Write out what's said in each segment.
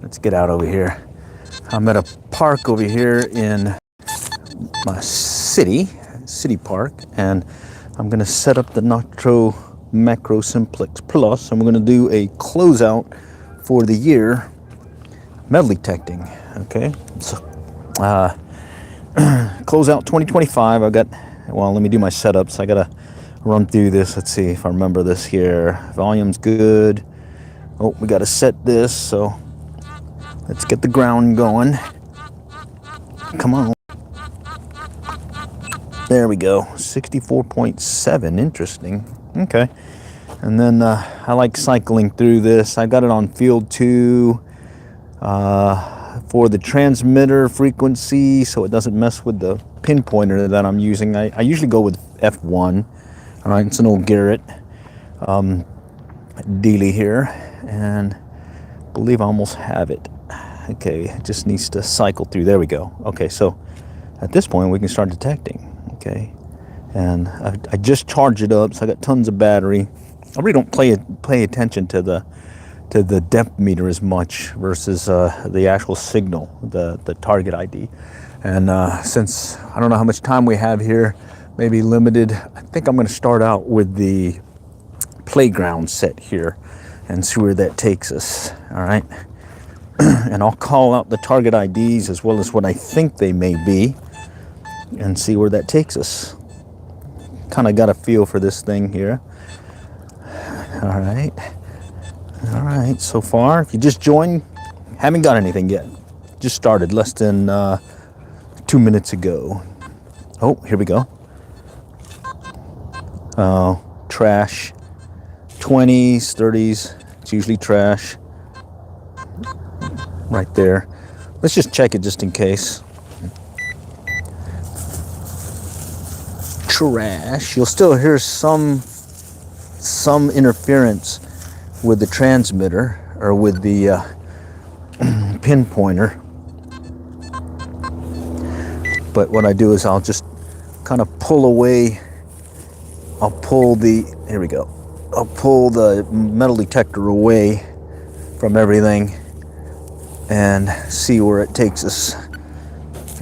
let's get out over here. I'm at a park over here in my city park, and I'm gonna set up the Nitro Macro Simplex Plus, and we're gonna do a closeout for the year metal detecting. Okay, so closeout 2025. I got, well, let me do my setups. I gotta run through this. Let's see if I remember this here. Volume's good. Oh, we gotta set this, so let's get the ground going. Come on. There we go. 64.7. Interesting. Okay. And then I like cycling through this. I got it on field 2 for the transmitter frequency, so it doesn't mess with the pinpointer that I'm using. I usually go with F1. All right, it's an old Garrett dealie here, and I believe I almost have it. Okay, it just needs to cycle through. There we go. Okay, so at this point we can start detecting. Okay, and I just charged it up, so I got tons of battery. I really don't pay attention to the depth meter as much versus the actual signal, the target ID. And since I don't know how much time we have here, maybe limited, I think I'm going to start out with the playground set here and see where that takes us. All right, and I'll call out the target IDs as well as what I think they may be, and see where that takes us. Kind of got a feel for this thing here. All right, so far, if you just joined, haven't got anything yet. Just started less than 2 minutes ago. Oh, here we go. Oh, trash. 20s, 30s, it's usually trash. Right there. Let's just check it just in case. Trash. You'll still hear some interference with the transmitter or with the pinpointer. But what I do is I'll just kind of pull away. I'll pull the metal detector away from everything and see where it takes us.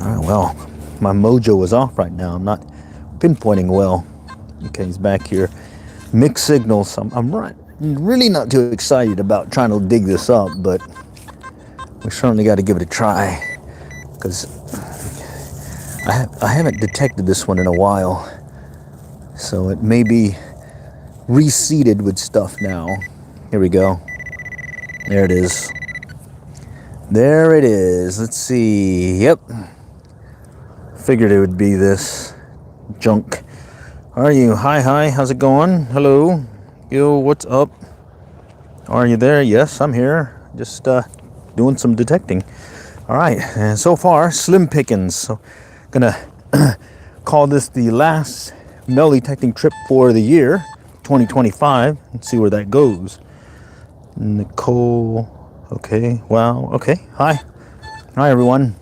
All right, well, my mojo is off right now. I'm not pinpointing well. Okay, he's back here. Mixed signals. I'm really not too excited about trying to dig this up, but we certainly got to give it a try, because I haven't detected this one in a while, so it may be reseeded with stuff now. Here we go. There it is. There it is. Let's see. Yep. Figured it would be this junk. Are you? Hi. How's it going? Hello. Yo, what's up? Are you there? Yes, I'm here. Just doing some detecting. All right. And so far, slim pickings. So, gonna call this the last metal detecting trip for the year 2025, and see where that goes. Nicole. Okay. Wow. Okay. Hi everyone.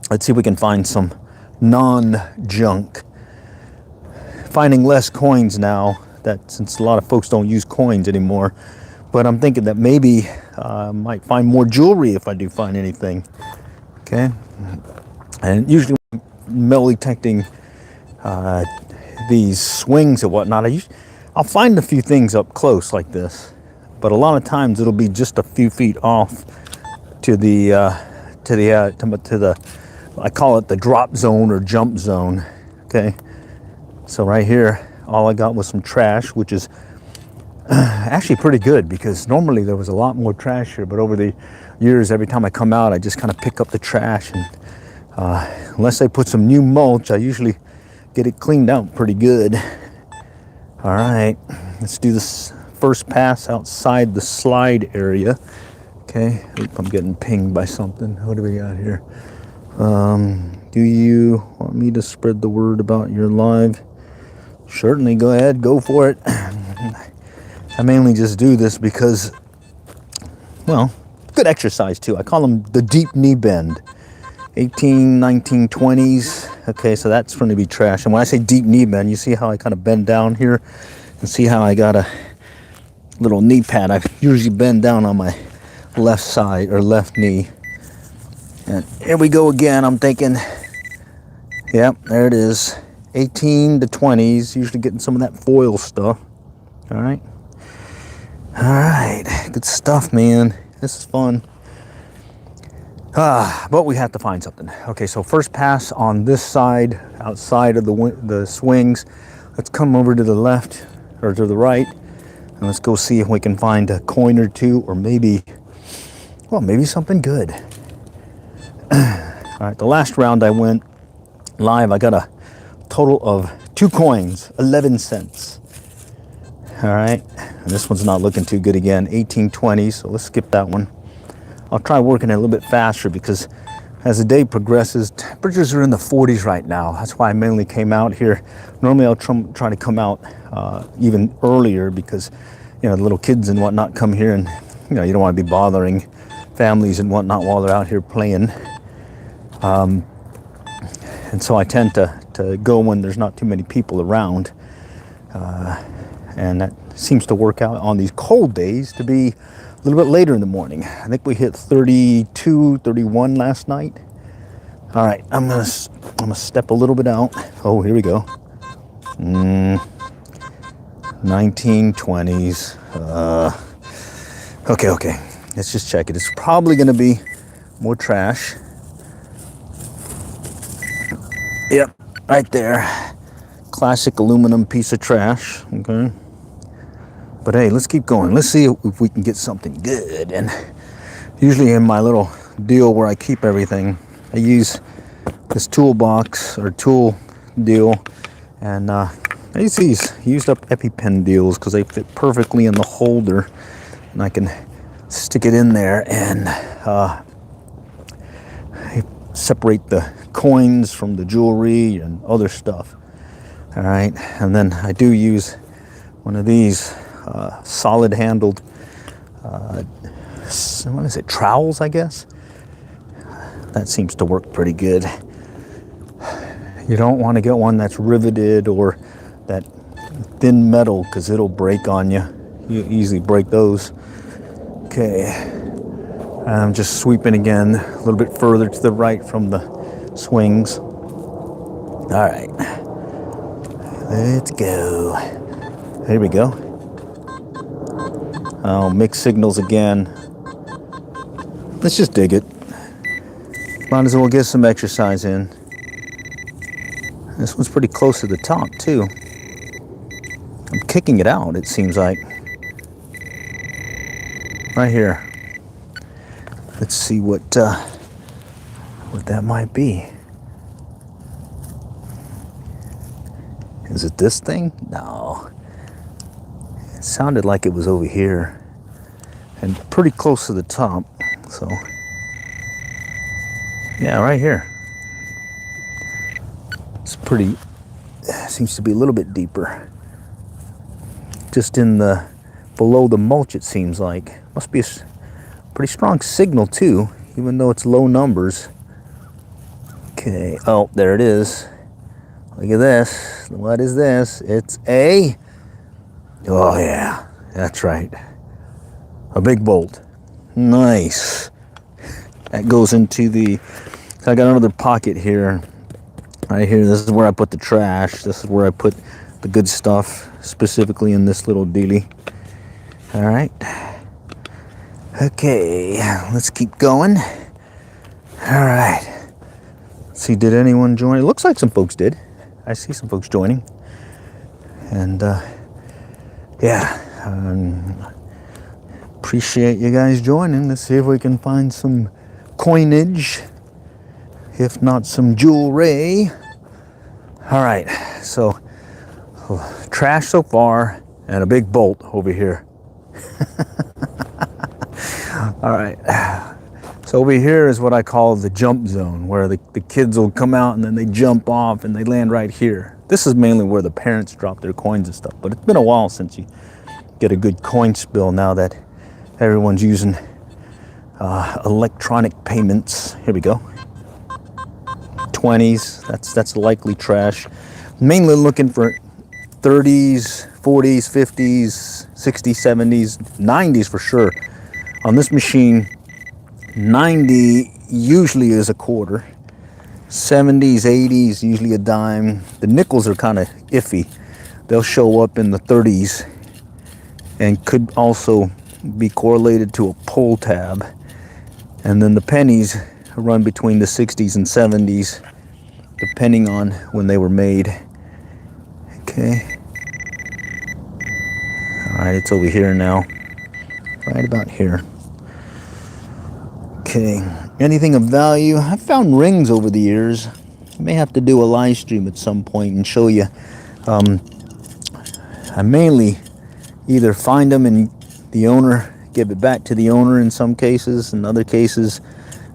Let's see if we can find some non-junk. Finding less coins now, that since a lot of folks don't use coins anymore, but I'm thinking that maybe I might find more jewelry if I do find anything. Okay. And usually metal detecting these swings and whatnot, I'll find a few things up close like this, but a lot of times it'll be just a few feet off to the I call it the drop zone or jump zone. Okay, so right here, all I got was some trash, which is actually pretty good, because normally there was a lot more trash here, but over the years, every time I come out, I just kind of pick up the trash, and unless I put some new mulch, I usually get it cleaned out pretty good. All right, let's do this first pass outside the slide area. Okay, oop, I'm getting pinged by something. What do we got here? Do you want me to spread the word about your live? Certainly, go ahead, go for it. I mainly just do this because, well, good exercise too. I call them the deep knee bend. 18, 19, 20s. Okay, so that's going to be trash. And when I say deep knee bend, you see how I kind of bend down here? And see how I got a little knee pad. I usually bend down on my left side or left knee. And here we go again. I'm thinking, yep, there it is. 18 to 20s, usually getting some of that foil stuff. All right. All right, good stuff, man. This is fun. But we have to find something. Okay, so first pass on this side, outside of the swings. Let's come over to the left or to the right, and let's go see if we can find a coin or two, or maybe, well, maybe something good. All right, the last round I went live, I got a total of 2 coins, 11 cents. All right, and this one's not looking too good again, 18.20, so let's skip that one. I'll try working it a little bit faster because as the day progresses, temperatures are in the 40s right now. That's why I mainly came out here. Normally I'll try to come out even earlier because, you know, the little kids and whatnot come here, and, you know, you don't want to be bothering families and whatnot while they're out here playing. And so I tend to go when there's not too many people around. And that seems to work out on these cold days to be a little bit later in the morning. I think we hit 32, 31 last night. All right, I'm gonna step a little bit out. Oh, here we go. 1920s. Okay. Let's just check it. It's probably gonna be more trash. Yep, right there. Classic aluminum piece of trash. Okay. But hey, let's keep going. Let's see if we can get something good. And usually in my little deal where I keep everything, I use this toolbox or tool deal. And I use these used up EpiPen deals because they fit perfectly in the holder. And I can stick it in there and separate the coins from the jewelry and other stuff. All right. And then I do use one of these solid handled, what is it, trowels, I guess? That seems to work pretty good. You don't want to get one that's riveted or that thin metal because it'll break on you. You easily break those. Okay, I'm just sweeping again a little bit further to the right from the swings. All right, let's go. Here we go. Oh, mixed signals again. Let's just dig it. Might as well get some exercise in. This one's pretty close to the top too. I'm kicking it out, it seems like. Right here. Let's see what that might be. Is it this thing? No. It sounded like it was over here and pretty close to the top. So, yeah, right here. It's pretty, seems to be a little bit deeper. Just in the, below the mulch, it seems like. Must be a pretty strong signal too, even though it's low numbers. Okay, oh, there it is. Look at this. What is this? It's a, oh yeah, that's right. A big bolt. Nice. That goes into the, so I got another pocket here. Right here, this is where I put the trash. This is where I put the good stuff, specifically in this little dealie. All right. Okay, let's keep going. All right. Let's see, did anyone join? It looks like some folks did. I see some folks joining. And yeah, appreciate you guys joining. Let's see if we can find some coinage, if not some jewelry. All right, so trash so far and a big bolt over here. All right, so over here is what I call the jump zone, where the kids will come out and then they jump off and they land right here. This is mainly where the parents drop their coins and stuff, but it's been a while since you get a good coin spill now that everyone's using electronic payments. Here we go. 20s, that's likely trash. Mainly looking for 30s, 40s, 50s, 60s, 70s, 90s for sure. On this machine, 90 usually is a quarter. 70s, 80s, usually a dime. The nickels are kind of iffy. They'll show up in the 30s and could also be correlated to a pull tab. And then the pennies run between the 60s and 70s, depending on when they were made. Okay. All right, it's over here now. Right about here. Okay. Anything of value? I've found rings over the years. I may have to do a live stream at some point and show you. I mainly either find them and the owner, give it back to the owner in some cases. In other cases,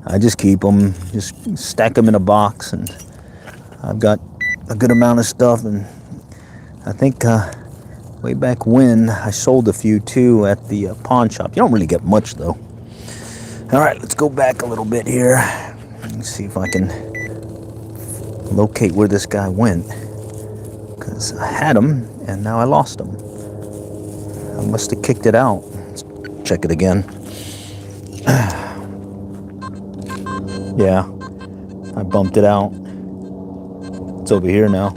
I just keep them, just stack them in a box, and I've got a good amount of stuff. And I think way back when I sold a few too at the pawn shop. You don't really get much though. All right, let's go back a little bit here. Let's see if I can locate where this guy went, because I had him and now I lost him. I must have kicked it out. Let's check it again. Yeah, I bumped it out. It's over here now.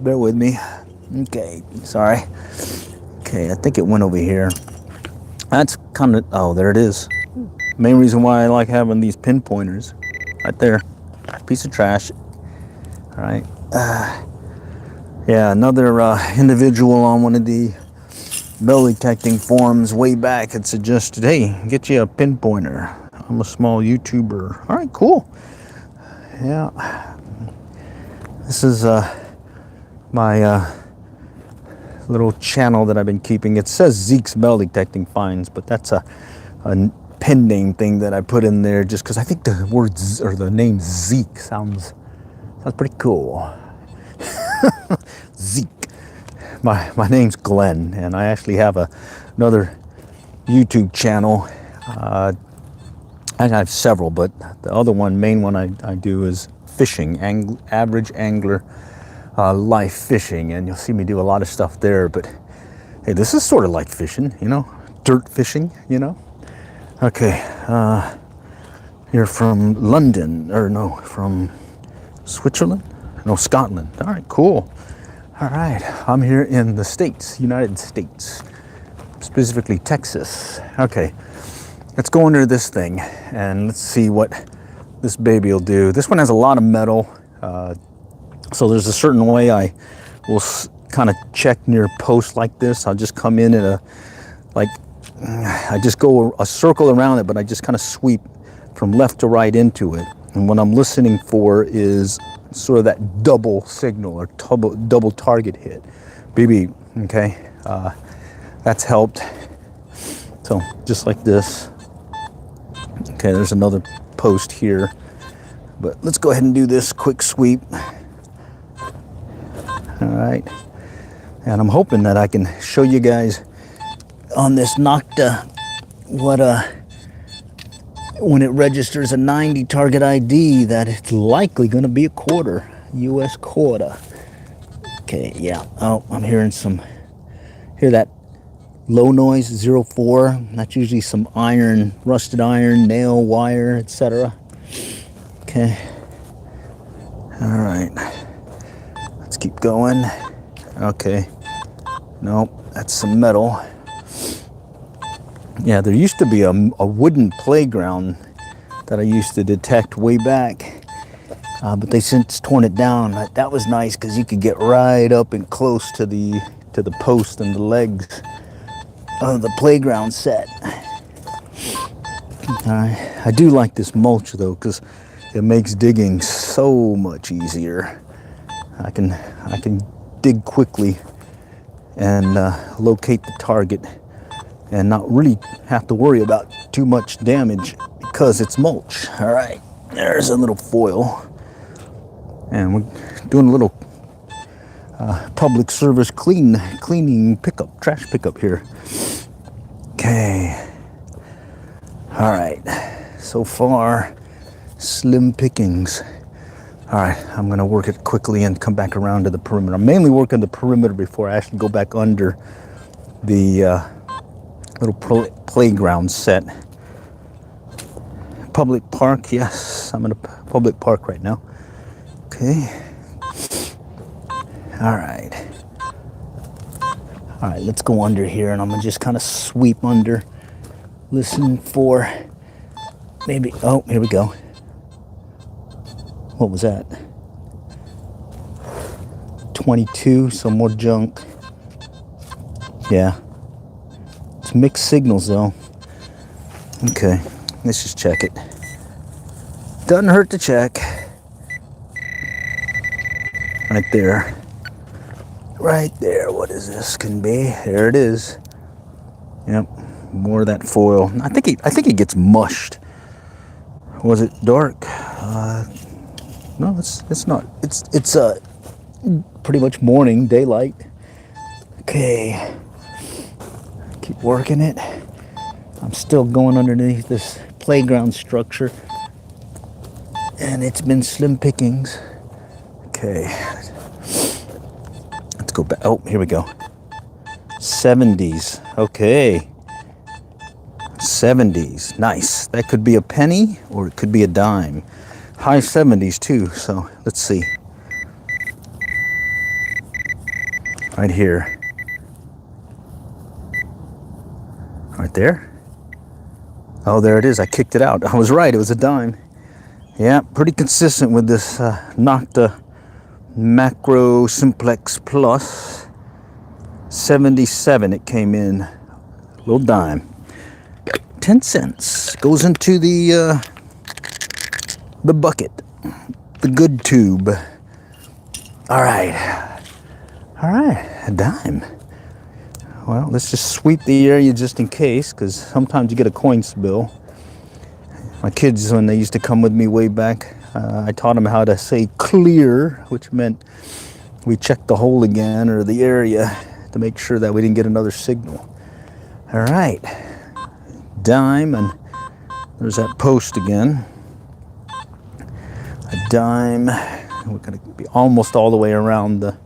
Bear with me. Okay, sorry. Okay, I think it went over here. That's kind of, oh, there it is. Main reason why I like having these pinpointers. Right there. Piece of trash. All right. Yeah, another individual on one of the metal detecting forums way back had suggested, hey, get you a pinpointer. I'm a small YouTuber. All right, cool. Yeah. This is my little channel that I've been keeping. It says Zeke's metal detecting finds, but that's a pen name thing that I put in there just because I think the words or the name Zeke sounds pretty cool. Zeke. My name's Glenn, and I actually have another YouTube channel. I have several, but the other one, main one I do is fishing, average angler life fishing, and you'll see me do a lot of stuff there. But hey, this is sort of like fishing, you know, dirt fishing, you know. Okay, you're from London, or no, from Switzerland? No, Scotland. All right, cool. All right, I'm here in the States, United States, specifically Texas. Okay, let's go under this thing and let's see what this baby will do. This one has a lot of metal, so there's a certain way I will kind of check near posts like this. I'll just come in at I just go a circle around it, but I just kind of sweep from left to right into it. And what I'm listening for is sort of that double signal or double target hit. BB, okay? That's helped. So just like this. Okay, there's another post here. But let's go ahead and do this quick sweep. All right. And I'm hoping that I can show you guys on this Nocta what when it registers a 90 target ID, that it's likely going to be a quarter, US quarter. Okay, yeah. Oh, I'm hearing hear that low noise, 04. That's usually some iron, rusted iron, nail, wire, etc. Okay. All right. Let's keep going. Okay. Nope, that's some metal. Yeah, there used to be a wooden playground that I used to detect way back, but they since torn it down. That was nice because you could get right up and close to the post and the legs of the playground set. I do like this mulch though, because it makes digging so much easier. I can dig quickly and locate the target and not really have to worry about too much damage because it's mulch. All right, there's a little foil. And we're doing a little public service cleaning pickup, trash pickup here. Okay. All right, so far, slim pickings. All right, I'm gonna work it quickly and come back around to the perimeter. I'm mainly working the perimeter before I actually go back under the Little playground set. Public park, yes. I'm in a public park right now. Okay. All right. All right, let's go under here, and I'm gonna just kind of sweep under. Listen for maybe, oh, here we go. What was that? 22, some more junk. Yeah. It's mixed signals though. Okay, let's just check it. Doesn't hurt to check. Right there. Right there, what is this? Can be. There it is. Yep, more of that foil. I think it gets mushed. Was it dark? No, it's not. It's pretty much morning, daylight. Okay. Keep working it. I'm still going underneath this playground structure, and it's been slim pickings. Okay. Let's go back. Oh, here we go. 70s. Okay. 70s. Nice. That could be a penny or it could be a dime. High 70s too. So let's see. Right here. Right there. Oh, there it is. I kicked it out. I was right. It was a dime. Yeah, pretty consistent with this Nocta Macro Simplex Plus. 77 it came in. Little dime. 10 cents. Goes into the bucket. The good tube. All right. All right. A dime. Well, let's just sweep the area just in case, because sometimes you get a coin spill. My kids, when they used to come with me way back, I taught them how to say clear, which meant we checked the hole again or the area to make sure that we didn't get another signal. All right. Dime, and there's that post again. A dime. We're going to be almost all the way around the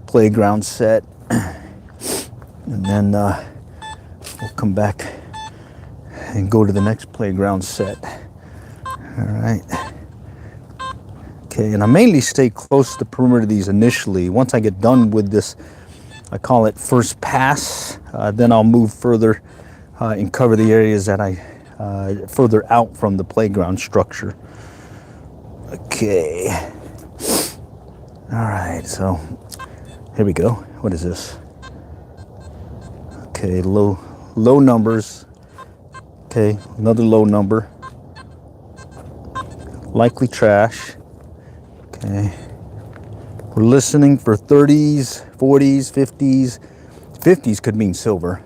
playground set. And then we'll come back and go to the next playground set. All right. Okay, and I mainly stay close to the perimeter of these initially. Once I get done with this, I call it first pass, then I'll move further and cover the areas that I further out from the playground structure. Okay. All right, so here we go. What is this? Okay, low numbers. Okay, another low number. Likely trash. Okay. We're listening for 30s, 40s, 50s. 50s could mean silver.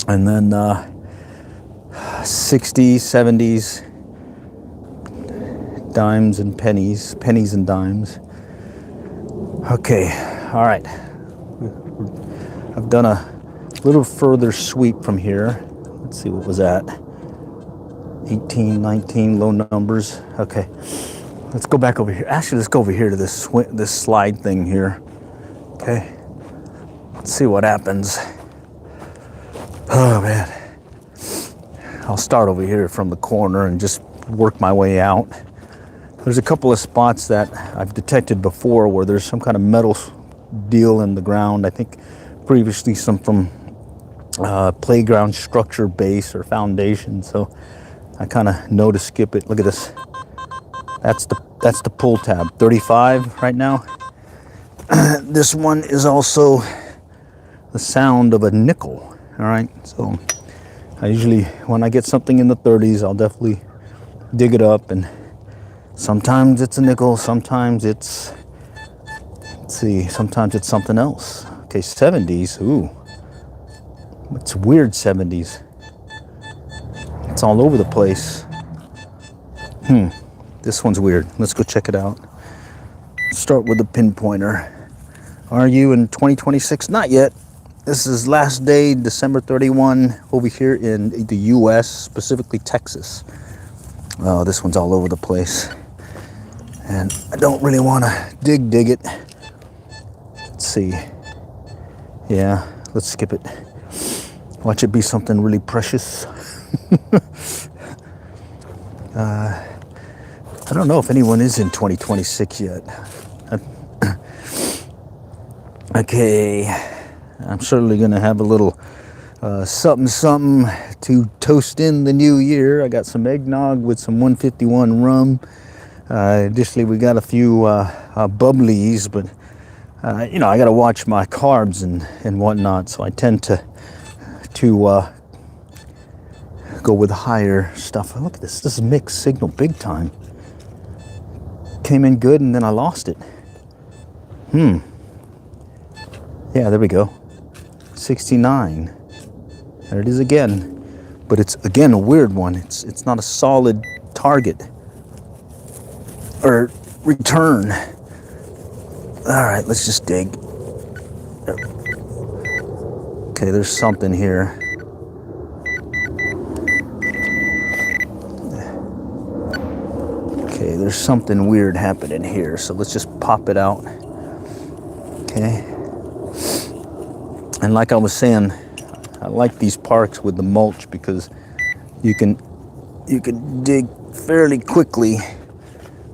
And then 60s, 70s, dimes and pennies, pennies and dimes. Okay, all right. I've done a little further sweep from here. Let's see, what was that? 18, 19, low numbers. Okay, let's go back over here. Actually, let's go over here to this slide thing here. Okay, let's see what happens. Oh man, I'll start over here from the corner and just work my way out. There's a couple of spots that I've detected before where there's some kind of metal deal in the ground. I think previously some from playground structure base or foundation, so I kind of know to skip it. Look at this. That's the pull tab. 35 right now. This one is also the sound of a nickel. All right, so I usually, when I get something in the 30s, I'll definitely dig it up, and sometimes it's a nickel, sometimes it's, let's see, sometimes it's something else. Okay, 70s, ooh. It's weird 70s. It's all over the place. This one's weird. Let's go check it out. Start with the pinpointer. Are you in 2026? Not yet. This is last day, December 31, over here in the U.S., specifically Texas. Oh, this one's all over the place. And I don't really want to dig it. Let's see. Yeah, let's skip it. Watch it be something really precious. I don't know if anyone is in 2026 yet. Okay, I'm certainly gonna have a little something to toast in the new year. I got some eggnog with some 151 rum. Additionally, we got a few bubblies, but you know, I got to watch my carbs and whatnot, so I tend to go with higher stuff. Look at this. This is mixed signal big time. Came in good and then I lost it. Yeah, there we go. 69. There it is again. But it's again a weird one. It's not a solid target or return. All right, let's just dig. Okay, there's something here. Okay, there's something weird happening here, so let's just pop it out. Okay. And like I was saying, I like these parks with the mulch because you can dig fairly quickly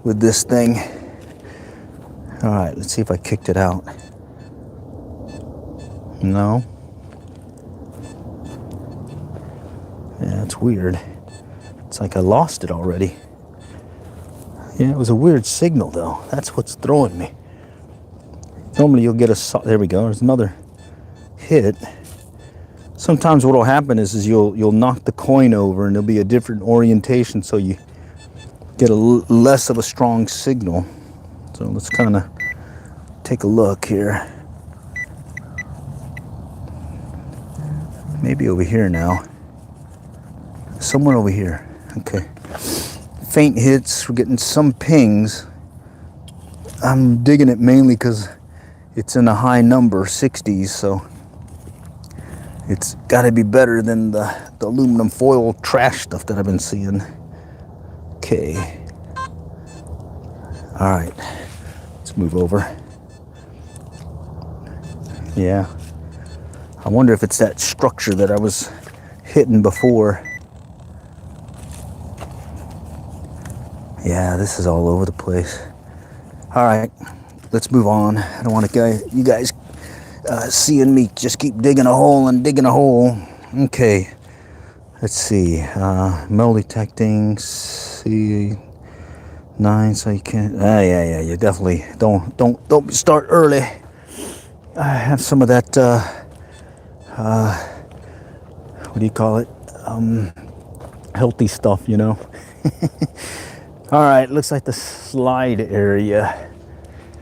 with this thing. All right, let's see if I kicked it out. No. Yeah, it's weird. It's like I lost it already. Yeah, it was a weird signal though. That's what's throwing me. Normally you'll get there we go, there's another hit. Sometimes what'll happen is you'll knock the coin over and there'll be a different orientation, so you get less of a strong signal. So let's kind of take a look here. Maybe over here now. Somewhere over here. Okay. Faint hits, we're getting some pings. I'm digging it mainly because it's in a high number, 60s, so it's got to be better than the aluminum foil trash stuff that I've been seeing. Okay. All right. Let's move over. Yeah. I wonder if it's that structure that I was hitting before. Yeah, this is all over the place. All right, let's move on. I don't want you guys seeing me just keep digging a hole and digging a hole. Okay, let's see. Metal detecting, see 9, so you can't. Yeah. You definitely don't start early. I have some of that. What do you call it? Healthy stuff, you know. All right, looks like the slide area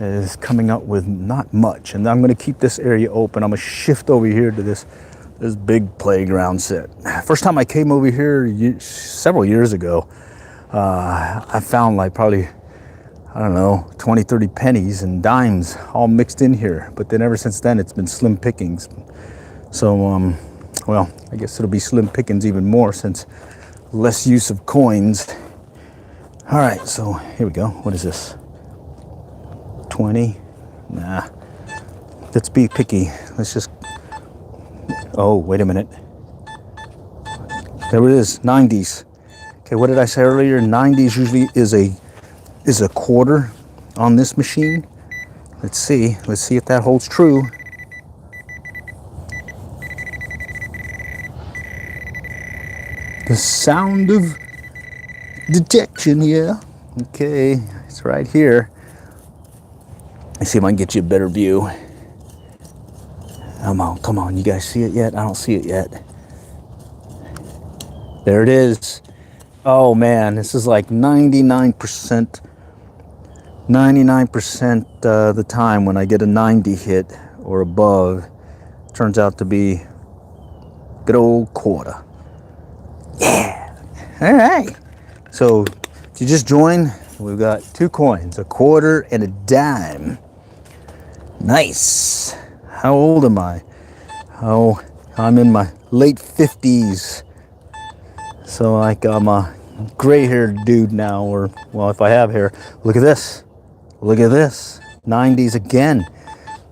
is coming up with not much, and I'm going to keep this area open. I'm going to shift over here to this big playground set. First time I came over here several years ago, I found like probably, I don't know, 20, 30 pennies and dimes all mixed in here. But then ever since then, it's been slim pickings. So, well, I guess it'll be slim pickings even more since less use of coins. All right, so here we go. What is this? 20? Nah. Let's be picky. Let's just. Oh, wait a minute. There it is. 90s. Okay, what did I say earlier? 90s usually is a quarter on this machine. Let's see. Let's see if that holds true. The sound of detection here. Okay, it's right here. Let's see if I can get you a better view. Come on. You guys see it yet? I don't see it yet. There it is. Oh man, this is like 99%. 99% the time when I get a 90 hit or above, turns out to be good old quarter. Yeah. All right. So if you just join, we've got 2 coins, a quarter and a dime. Nice. How old am I? Oh, I'm in my late 50s. So like I'm a gray-haired dude now, or well, if I have hair. Look at this. Look at this. 90s again.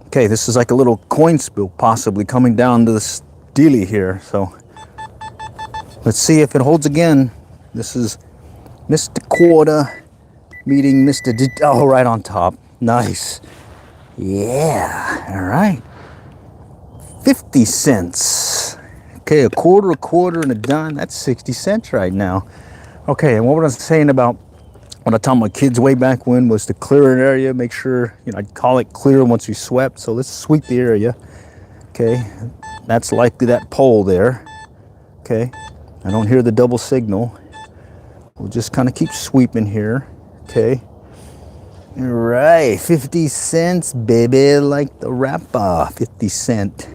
Okay, this is like a little coin spill possibly coming down to dealie here. So let's see if it holds again. This is Mr. Quarter meeting Mr. Oh, right on top. Nice. Yeah. All right. 50 cents. Okay, a quarter, and a dime. That's 60 cents right now. Okay, and what was I saying about what I taught my kids way back when was to clear an area, make sure, I'd call it clear once we swept. So let's sweep the area. Okay, that's likely that pole there. Okay, I don't hear the double signal. We'll just kind of keep sweeping here. Okay. All right, 50 cents, baby, like the rapper. 50 cent.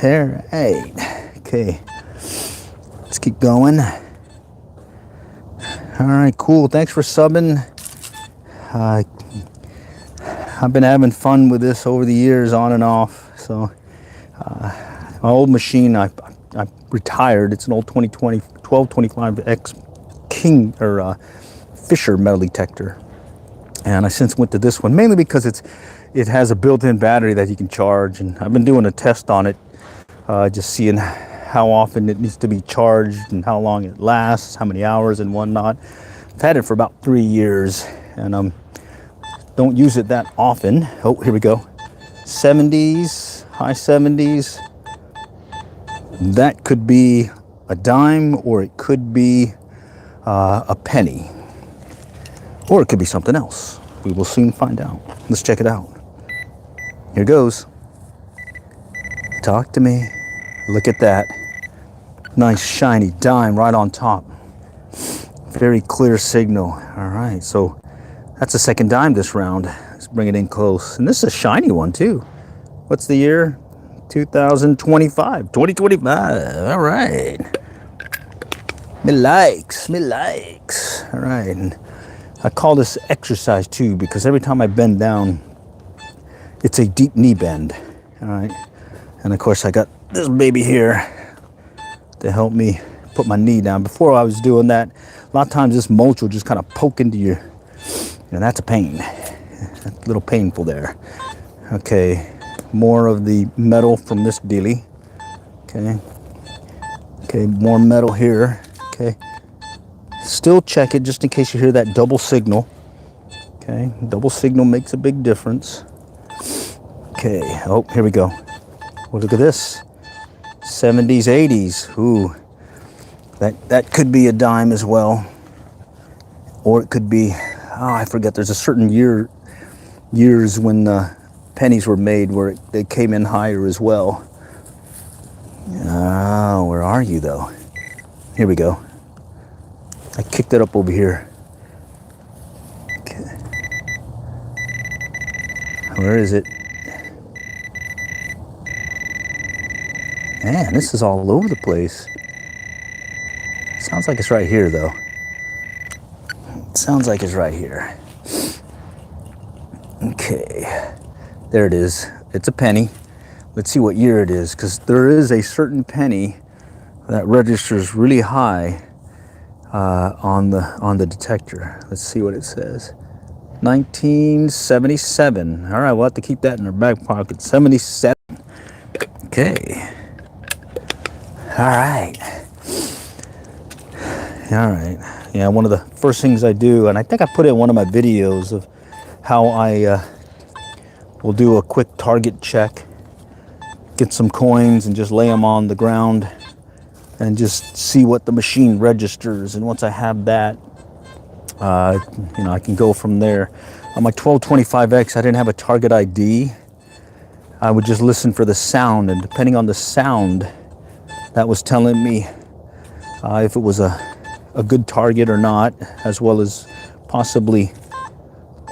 All right. Okay. Let's keep going. All right, cool. Thanks for subbing. I've been having fun with this over the years, on and off. So, my old machine, I retired. It's an old 2020 1225X King or Fisher metal detector, and I since went to this one mainly because it has a built-in battery that you can charge, and I've been doing a test on it, just seeing how often it needs to be charged and how long it lasts, how many hours and whatnot. I've had it for about 3 years, and don't use it that often. Oh, here we go. 70s, high 70s. That could be a dime, or it could be a penny, or it could be something else. We will soon find out. Let's check it out. Here goes. Talk to me. Look at that. Nice shiny dime right on top. Very clear signal. All right, so that's the second dime this round. Let's bring it in close. And this is a shiny one too. What's the year? 2025. 2025. All right. Me likes. All right. And I call this exercise too because every time I bend down, it's a deep knee bend. All right. And of course I got this baby here to help me put my knee down. Before I was doing that, a lot of times this mulch will just kind of poke into your, and that's a pain. That's a little painful there. Okay, more of the metal from this dealie. Okay, more metal here. Okay, still check it just in case you hear that double signal. Okay, double signal makes a big difference. Okay, oh, here we go. Well, look at this. 70s, 80s. Ooh, that could be a dime as well, or it could be, oh, I forget. There's a certain years when pennies were made where they came in higher as well. Oh, where are you though? Here we go. I kicked it up over here. Okay. Where is it? Man, this is all over the place. Sounds like it's right here, though. Sounds like it's right here. Okay, there it is. It's a penny. Let's see what year it is, because there is a certain penny that registers really high on the detector. Let's see what it says. 1977. All right, we'll have to keep that in our back pocket. 77. Okay. All right. Yeah, one of the first things I do, and I think I put it in one of my videos of how I will do a quick target check, get some coins and just lay them on the ground and just see what the machine registers. And once I have that, I can go from there. On my 1225X, I didn't have a target ID. I would just listen for the sound, and depending on the sound, that was telling me if it was a good target or not, as well as possibly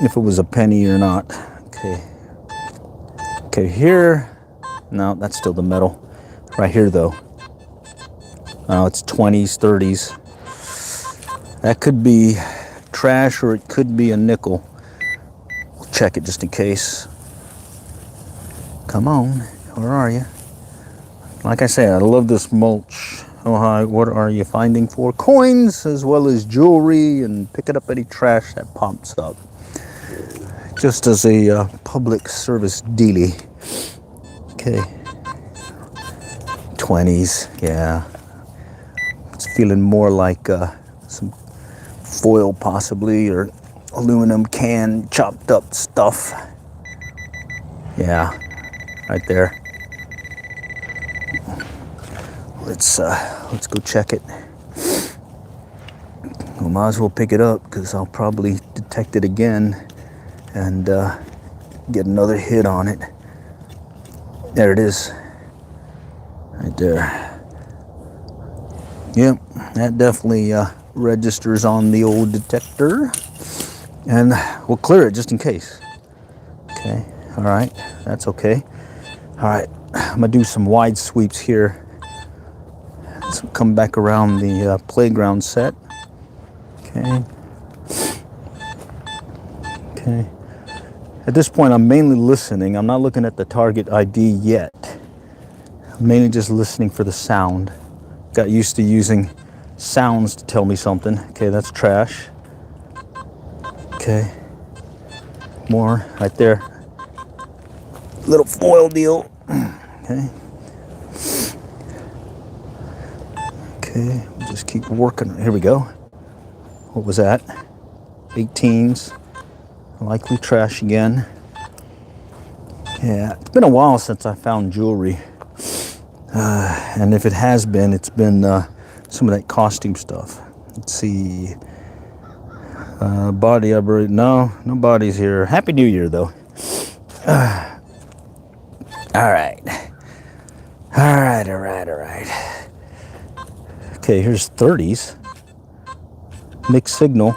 if it was a penny or not. Okay, here, no, that's still the metal. Right here though, it's 20s, 30s. That could be trash or it could be a nickel. We'll check it just in case. Come on, where are you? Like I say, I love this mulch. Oh, hi, what are you finding for? Coins as well as jewelry, and picking up any trash that pops up. Just as a public service dealie. Okay. 20s, yeah. It's feeling more like some foil possibly, or aluminum can chopped up stuff. Yeah, right there. Let's go check it. We might as well pick it up because I'll probably detect it again and get another hit on it. There it is. Right there. Yep, that definitely registers on the old detector. And we'll clear it just in case. Okay, all right, that's okay. All right, I'm gonna do some wide sweeps here. So come back around the playground set. Okay. Okay. At this point, I'm mainly listening. I'm not looking at the target ID yet. I'm mainly just listening for the sound. Got used to using sounds to tell me something. Okay, that's trash. Okay. More right there. Little foil deal. Okay. Okay, we'll just keep working. Here we go. What was that? 18s. Likely trash again. Yeah, it's been a while since I found jewelry. And if it has been, it's been some of that costume stuff. Let's see. Body upgrade. No bodies here. Happy New Year, though. All right. Okay, here's 30s. Mixed signal.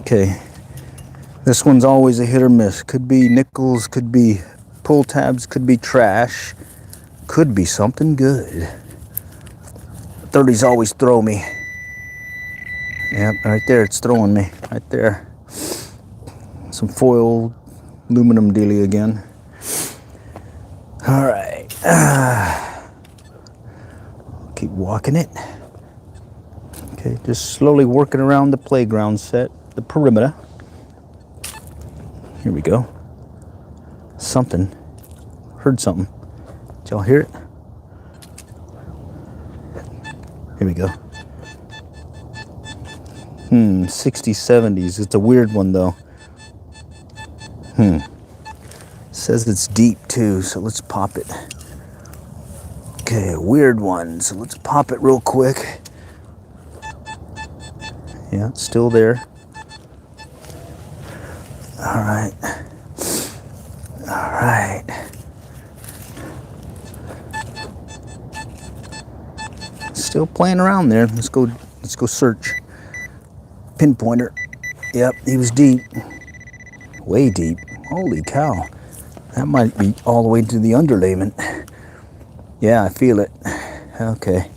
Okay. This one's always a hit or miss. Could be nickels, could be pull tabs, could be trash, could be something good. 30s always throw me. Yep, right there, it's throwing me. Right there. Some foil aluminum dealy again. All right. Keep walking it. Okay, just slowly working around the playground set, the perimeter. Here we go. Something. Heard something. Did y'all hear it? Here we go. 60s, 70s. It's a weird one though. Says it's deep too, so let's pop it. Okay, a weird one. So let's pop it real quick. Yeah, it's still there. All right. Still playing around there. Let's go search. Pinpointer. Yep, he was deep. Way deep. Holy cow. That might be all the way to the underlayment. Yeah, I feel it. Okay.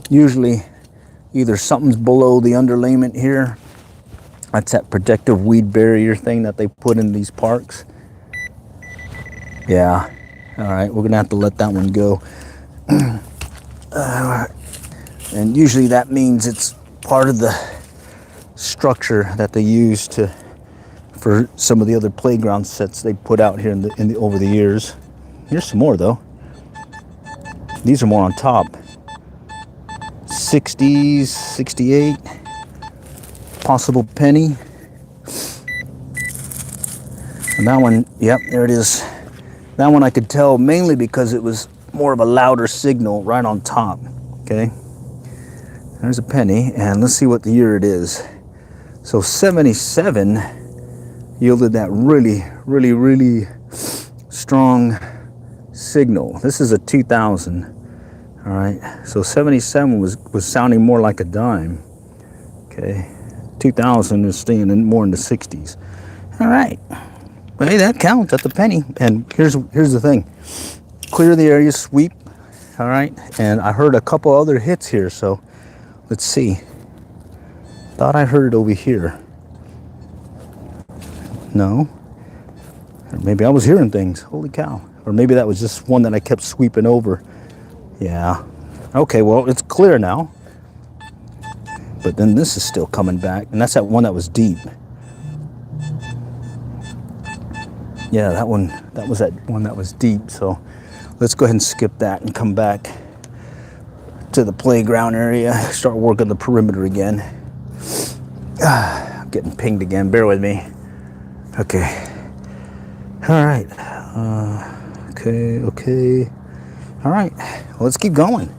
Usually either something's below the underlayment here. That's that protective weed barrier thing that they put in these parks. Yeah. All right, we're gonna have to let that one go. And usually that means it's part of the structure that they use for some of the other playground sets they put out here over the years. Here's some more though. These are more on top. 60s, 68. Possible penny. And that one, yep, there it is. That one I could tell mainly because it was more of a louder signal right on top. Okay. There's a penny, and let's see what the year it is. So 77 yielded that really, really, really strong signal. This is a 2000. All right. So 77 was sounding more like a dime. Okay. 2000 is staying more in the 60s. All right. But hey, that counts at the penny. And here's the thing. Clear the area, sweep. All right. And I heard a couple other hits here, so let's see. Thought I heard it over here. No. Or maybe I was hearing things. Holy cow. Or maybe that was just one that I kept sweeping over. Yeah. Okay, well, it's clear now. But then this is still coming back. And that's that one that was deep. Yeah, that was that one that was deep. So let's go ahead and skip that and come back to the playground area. Start working the perimeter again. I'm getting pinged again. Bear with me. Okay. All right. Okay. All right. Well, let's keep going.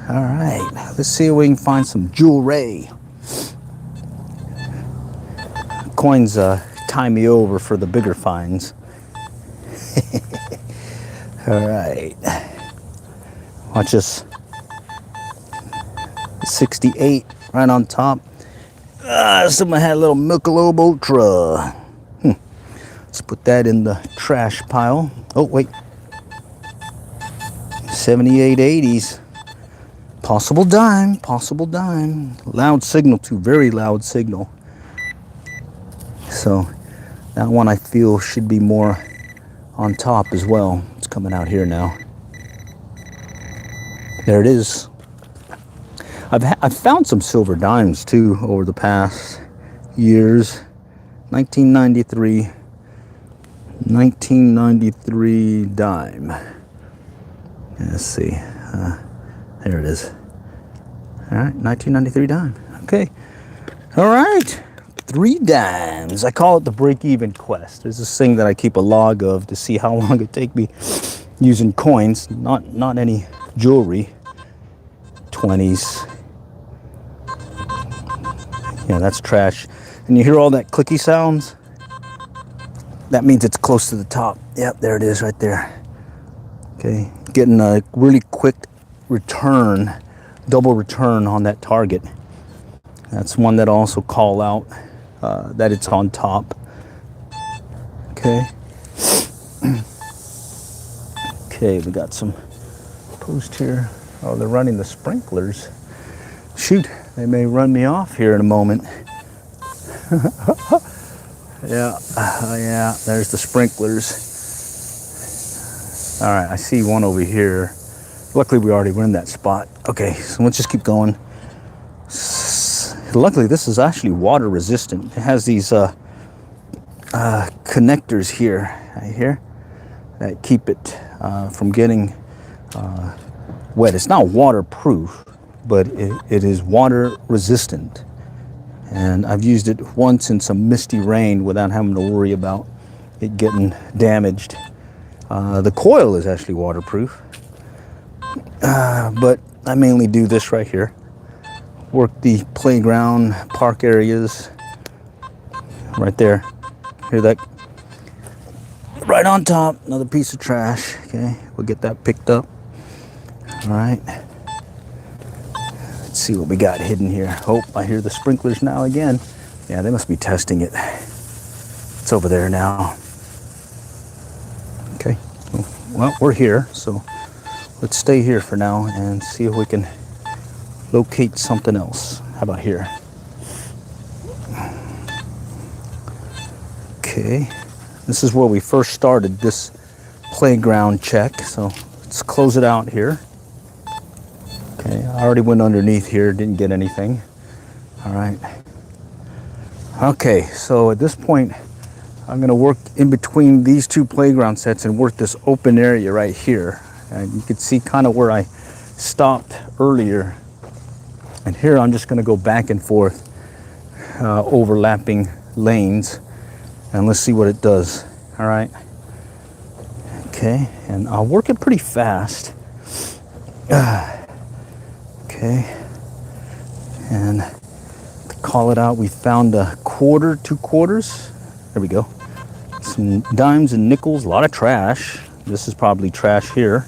All right. Let's see if we can find some jewelry. Coins tie me over for the bigger finds. All right. Watch this. 68 right on top. Someone had a little Michelob Ultra. Let's put that in the trash pile. Oh, wait. 7880s. Possible dime. Possible dime. Loud signal, too. Very loud signal. So that one I feel should be more on top as well. It's coming out here now. There it is. I've found some silver dimes too over the past years. 1993 dime. Let's see. There it is. All right, 1993 dime. Okay. All right. 3 dimes. I call it the break-even quest. There's this thing that I keep a log of to see how long it take me using coins, not any jewelry. 20s. Yeah, that's trash. And you hear all that clicky sounds? That means it's close to the top. Yep, there it is right there. Okay, getting a really quick return, double return on that target. That's one that I also call out that it's on top. Okay. Okay, we got some post here. Oh, they're running the sprinklers. Shoot, they may run me off here in a moment. Yeah, yeah, there's the sprinklers. All right, I see one over here. Luckily, we already were in that spot. Okay, so let's just keep going. Luckily, this is actually water resistant. It has these connectors here, right here, that keep it from getting wet. It's not waterproof, but it is water resistant. And I've used it once in some misty rain without having to worry about it getting damaged. The coil is actually waterproof, but I mainly do this right here. Work the playground, park areas, right there. Hear that? Right on top, another piece of trash. Okay, we'll get that picked up. All right. Let's see what we got hidden here. Oh, I hear the sprinklers now again. Yeah, they must be testing it. It's over there now. Okay, well, we're here, so let's stay here for now and see if we can locate something else. How about here? Okay, this is where we first started this playground check, so let's close it out here. Okay, I already went underneath here, didn't get anything. All right. Okay, so at this point, I'm gonna work in between these 2 playground sets and work this open area right here. And you can see kind of where I stopped earlier. And here I'm just gonna go back and forth, overlapping lanes, and let's see what it does. All right. Okay, and I'll work it pretty fast. Okay, and to call it out, we found a quarter, 2 quarters. There we go. Some dimes and nickels, a lot of trash. This is probably trash here,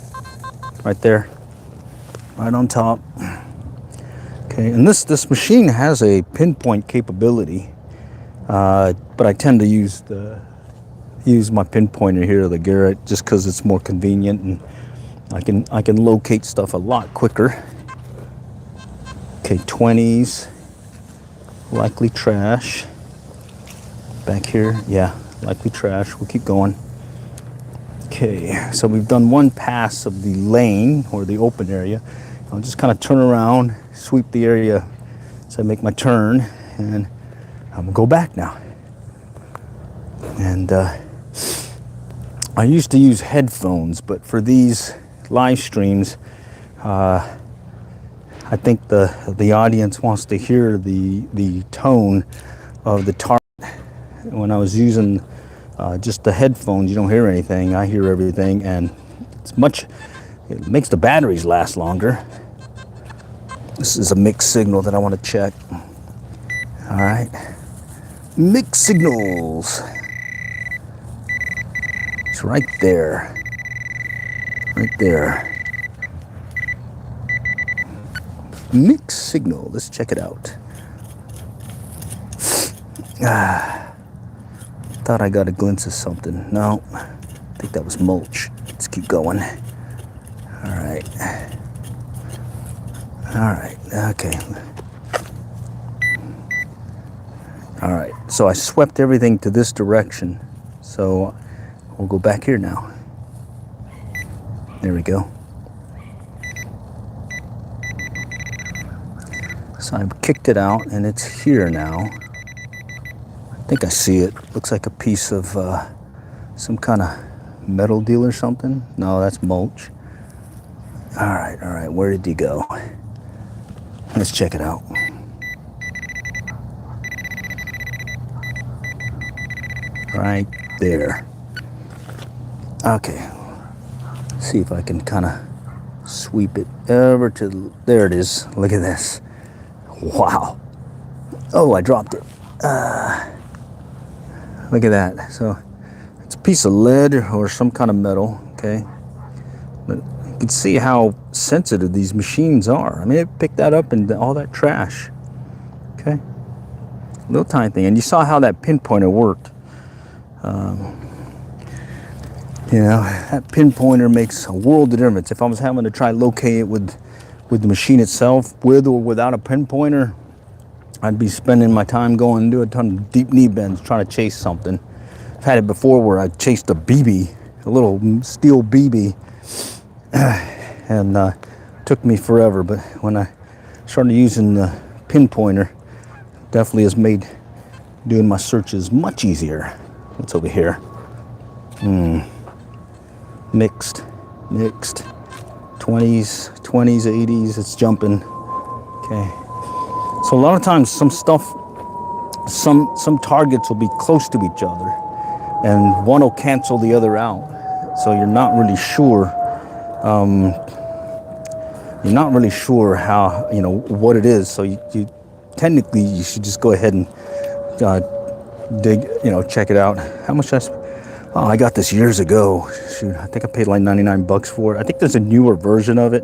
right there, right on top. Okay, and this machine has a pinpoint capability, but I tend to use my pinpointer here, the Garrett, just because it's more convenient and I can locate stuff a lot quicker. Okay, 20s, likely trash. Back here, yeah, likely trash. We'll keep going. Okay, so we've done 1 pass of the lane or the open area. I'll just kind of turn around, sweep the area so I make my turn, and I'm gonna go back now. And I used to use headphones, but for these live streams, I think the audience wants to hear the tone of the target. When I was using just the headphones, you don't hear anything. I hear everything, and it makes the batteries last longer. This is a mixed signal that I want to check. All right, mixed signals. It's right there. Right there. Mixed signal. Let's check it out. Thought I got a glimpse of something. No, I think that was mulch. Let's keep going. All right. All right. Okay. All right. So I swept everything to this direction. So we'll go back here now. There we go. So I've kicked it out, and it's here now. I think I see it. Looks like a piece of some kind of metal deal or something. No, that's mulch. All right. Where did he go? Let's check it out. Right there. Okay. See if I can kind of sweep it over to, there it is. Look at this. Wow. Oh, I dropped it. Look at that. So it's a piece of lead or some kind of metal, okay? But you can see how sensitive these machines are. I mean, it picked that up and all that trash, okay? Little tiny thing. And you saw how that pinpointer worked. You know, that pinpointer makes a world of difference. If I was having to try to locate it with the machine itself, with or without a pinpointer, I'd be spending my time going and do a ton of deep knee bends trying to chase something. I've had it before where I chased a BB, a little steel BB, and took me forever. But when I started using the pinpointer, definitely has made doing my searches much easier. What's over here? Mixed. 20s, 80s, it's jumping. Okay. So a lot of times some targets will be close to each other and one will cancel the other out. So you're not really sure how, what it is. So you technically you should just go ahead and dig, check it out. How much I got this years ago. Shoot, I think I paid like $99 for it. I think there's a newer version of it,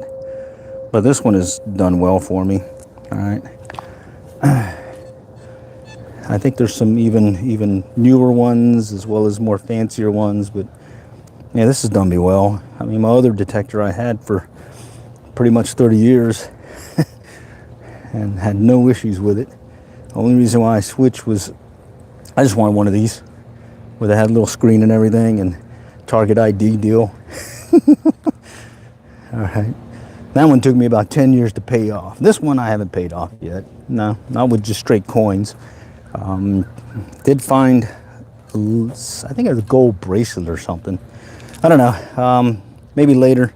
but this one has done well for me. All right. I think there's some even newer ones as well as more fancier ones, but yeah, this has done me well. I mean, my other detector I had for pretty much 30 years and had no issues with it. The only reason why I switched was I just wanted one of these where they had a little screen and everything and target ID deal. All right. That one took me about 10 years to pay off. This one I haven't paid off yet. No, not with just straight coins. Did find, I think it was a gold bracelet or something. I don't know. Maybe later,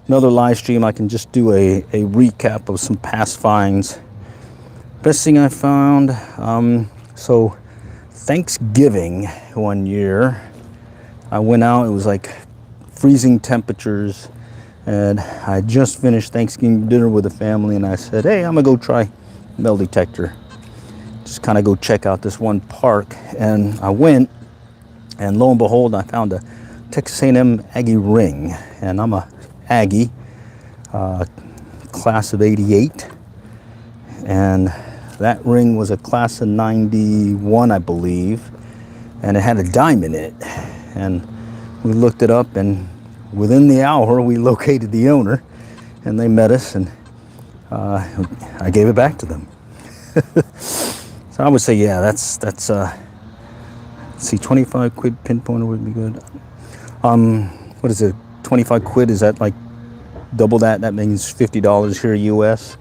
another live stream, I can just do a recap of some past finds. Best thing I found, so Thanksgiving one year, I went out, it was like freezing temperatures, and I just finished Thanksgiving dinner with the family, and I said, hey, I'm gonna go try metal detector. Just kind of go check out this one park, and I went, and lo and behold, I found a Texas A&M Aggie ring, and I'm a Aggie, class of '88, and that ring was a class of '91, I believe, and it had a dime in it, and we looked it up, and within the hour we located the owner, and they met us, and I gave it back to them. So I would say, yeah, that's let's see, 25 quid pinpointer would be good. What is it, 25 quid, is that like double that? That means $50 here US.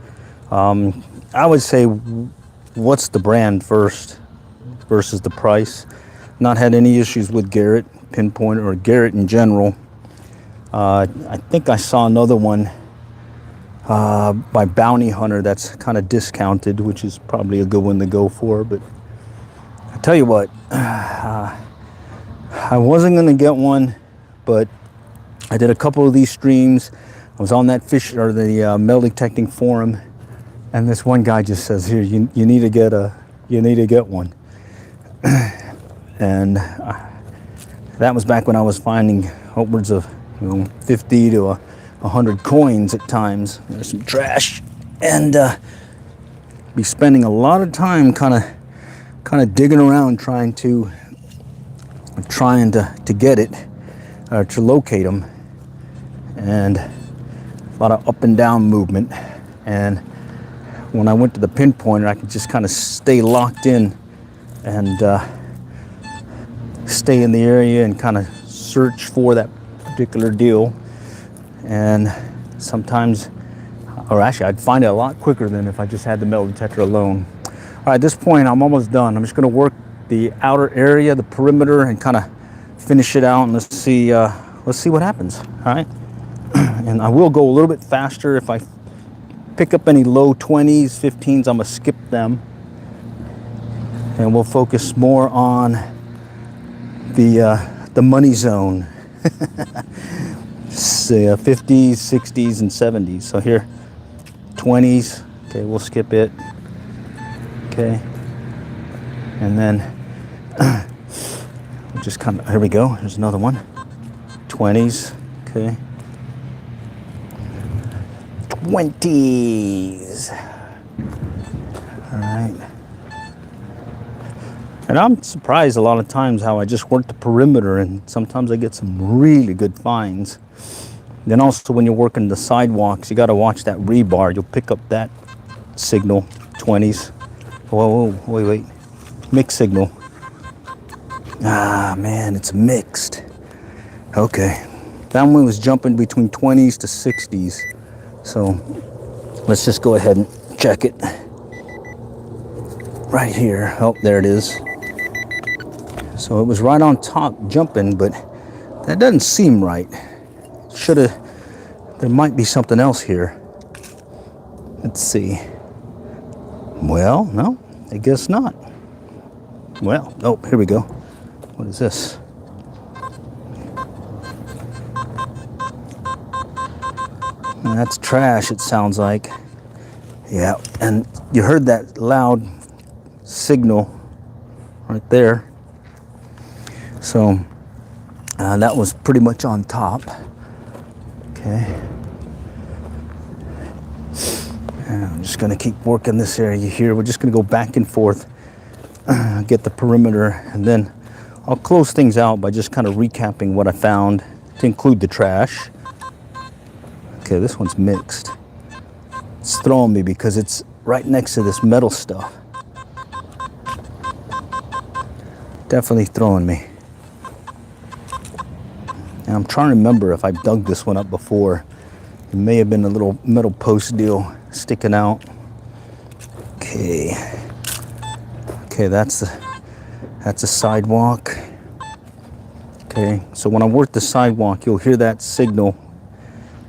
I would say, what's the brand first versus the price? Not had any issues with Garrett. pinpointer or Garrett in general. I think I saw another one by Bounty Hunter that's kind of discounted, which is probably a good one to go for. But I tell you what, I wasn't going to get one, but I did a couple of these streams. I was on that fish or the metal detecting forum, and this one guy just says, "Here, you need to get one." And that was back when I was finding upwards of 50 to 100 coins at times. There's some trash, and be spending a lot of time kind of digging around trying to get it or to locate them, and a lot of up and down movement. And when I went to the pinpointer, I could just kind of stay locked in and stay in the area and kind of search for that particular deal. And sometimes, or actually I'd find it a lot quicker than if I just had the metal detector alone. All right, at this point I'm almost done. I'm just going to work the outer area, the perimeter, and kind of finish it out, and let's see what happens. All right, and I will go a little bit faster. If I pick up any low 20s, 15s, I'm gonna skip them, and we'll focus more on the money zone. 50s, 60s, and 70s. So here, 20s. Okay, we'll skip it. Okay, and then we'll just kind of, here we go. Here's another one. 20s. Okay. 20s. All right. And I'm surprised a lot of times how I just work the perimeter, and sometimes I get some really good finds. Then also when you're working the sidewalks, you got to watch that rebar. You'll pick up that signal, 20s. Whoa, wait. Mixed signal. Ah, man, it's mixed. Okay. That one was jumping between 20s to 60s. So let's just go ahead and check it. Right here. Oh, there it is. So it was right on top jumping, but that doesn't seem right. There might be something else here. Let's see. Well, no, I guess not. Well, oh, here we go. What is this? That's trash, it sounds like. Yeah, and you heard that loud signal right there. So that was pretty much on top. Okay. And I'm just going to keep working this area here. We're just going to go back and forth, get the perimeter, and then I'll close things out by just kind of recapping what I found to include the trash. Okay, this one's mixed. It's throwing me because it's right next to this metal stuff. Definitely throwing me. And I'm trying to remember if I dug this one up before. It may have been a little metal post deal sticking out. Okay. Okay, that's a sidewalk. Okay, so when I work the sidewalk, you'll hear that signal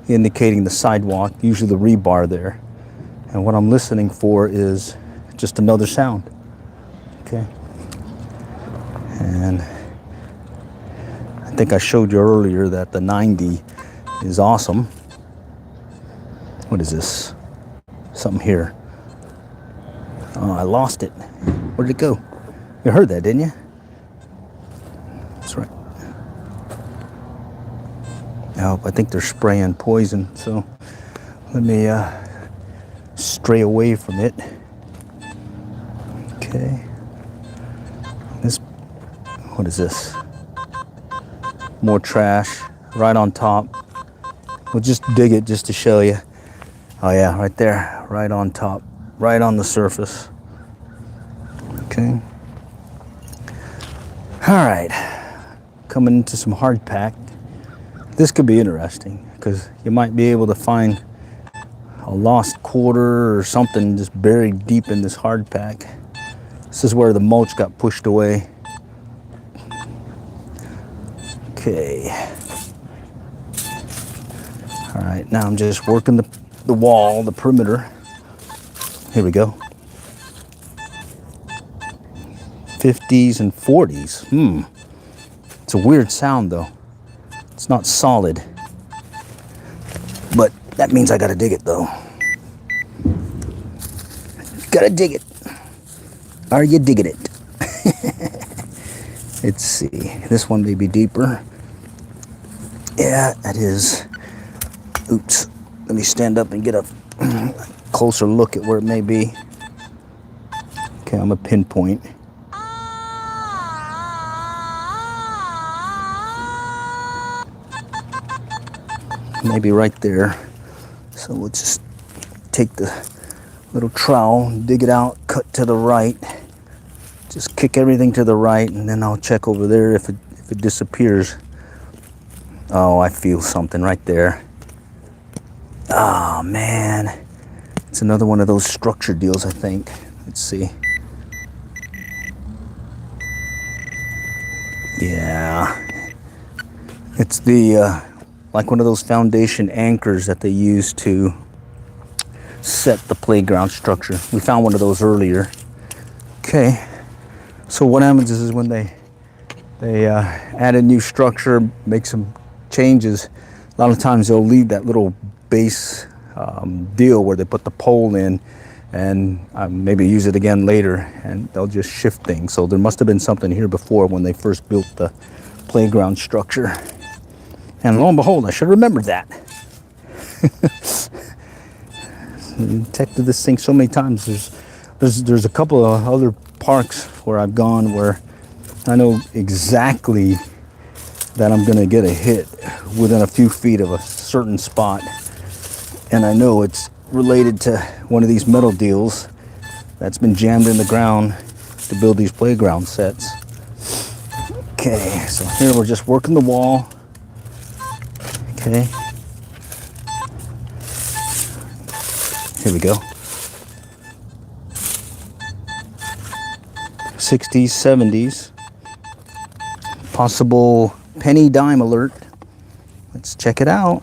indicating the sidewalk, usually the rebar there. And what I'm listening for is just another sound. Okay. And I think I showed you earlier that the 90 is awesome. What is this? Something here. Oh, I lost it. Where did it go? You heard that, didn't you? That's right. Oh, I think they're spraying poison, so let me stray away from it. Okay. What is this? More trash right on top. We'll just dig it just to show you. Oh yeah, right there, right on top, right on the surface. Okay. All right, coming into some hard pack. This could be interesting because you might be able to find a lost quarter or something just buried deep in this hard pack. This is where the mulch got pushed away. Okay. All right, now I'm just working the wall, the perimeter. Here we go. 50s and 40s. It's a weird sound though. It's not solid. But that means I gotta dig it though. Gotta dig it. Are you digging it? Let's see. This one may be deeper. Yeah, that is. Oops. Let me stand up and get a closer look at where it may be. Okay, I'm gonna pinpoint. Maybe right there. So we'll just take the little trowel, dig it out, cut to the right. Just kick everything to the right, and then I'll check over there if it disappears. Oh, I feel something right there. Oh man, it's another one of those structure deals, I think. Let's see. Yeah, it's the like one of those foundation anchors that they use to set the playground structure. We found one of those earlier. Okay, so what happens is when they add a new structure, make some changes, a lot of times they'll leave that little base deal where they put the pole in and maybe use it again later, and they'll just shift things. So there must have been something here before when they first built the playground structure. And lo and behold, I should have remembered that. Detected this thing so many times. There's a couple of other parks where I've gone where I know exactly that I'm gonna get a hit within a few feet of a certain spot, and I know it's related to one of these metal deals that's been jammed in the ground to build these playground sets. Okay, so here we're just working the wall. Okay, here we go. 60s, 70s. Possible penny dime alert. Let's check it out.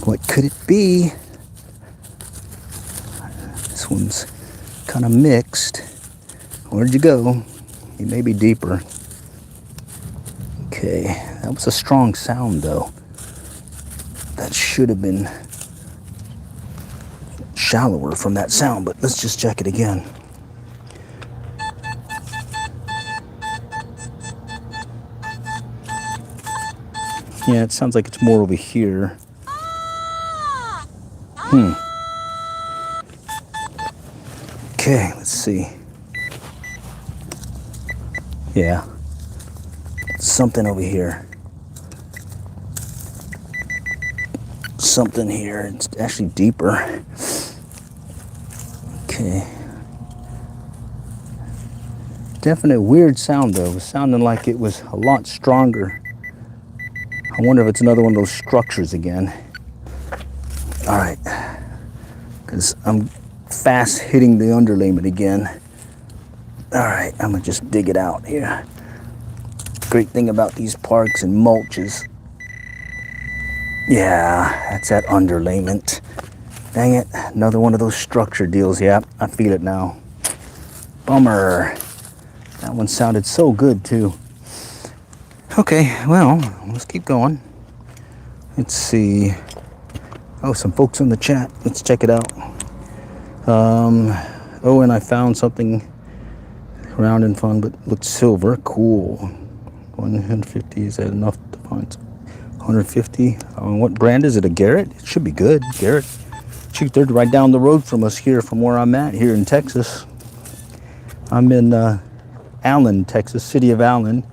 What could it be? This one's kind of mixed. Where'd you go? You may be deeper. Okay, that was a strong sound though. That should have been shallower from that sound, but let's just check it again. Yeah, it sounds like it's more over here. Okay, let's see. Yeah. Something over here. Something here. It's actually deeper. Okay. Definite weird sound though. It was sounding like it was a lot stronger. I wonder if it's another one of those structures again. All right. Because I'm fast hitting the underlayment again. All right, I'm gonna just dig it out here. Great thing about these parks and mulch is, yeah, that's that underlayment. Dang it, another one of those structure deals. Yep, I feel it now. Bummer. That one sounded so good too. Okay, well, let's keep going. Let's see. Oh, some folks in the chat. Let's check it out. Oh, and I found something round and fun, but looked silver. Cool. 150, is that enough to find? 150. What brand is it? A Garrett? It should be good. Garrett. Shoot, they're right down the road from us here, from where I'm at here in Texas. I'm in Allen, Texas, city of Allen.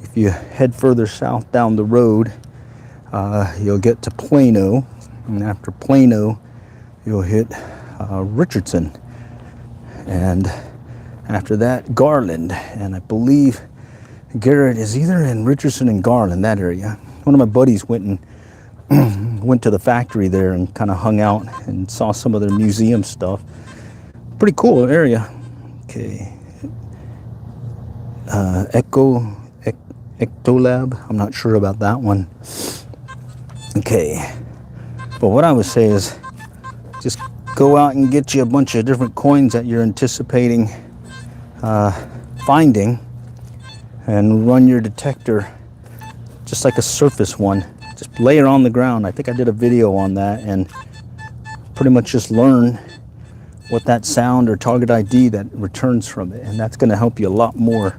If you head further south down the road, you'll get to Plano, and after Plano, you'll hit Richardson, and after that, Garland. And I believe Garrett is either in Richardson and Garland, that area. One of my buddies went to the factory there and kind of hung out and saw some of their museum stuff. Pretty cool area. Okay. Ectolab. I'm not sure about that one. Okay, but what I would say is just go out and get you a bunch of different coins that you're anticipating finding, and run your detector just like a surface one. Just lay it on the ground. I think I did a video on that, and pretty much just learn what that sound or target ID that returns from it, and that's going to help you a lot more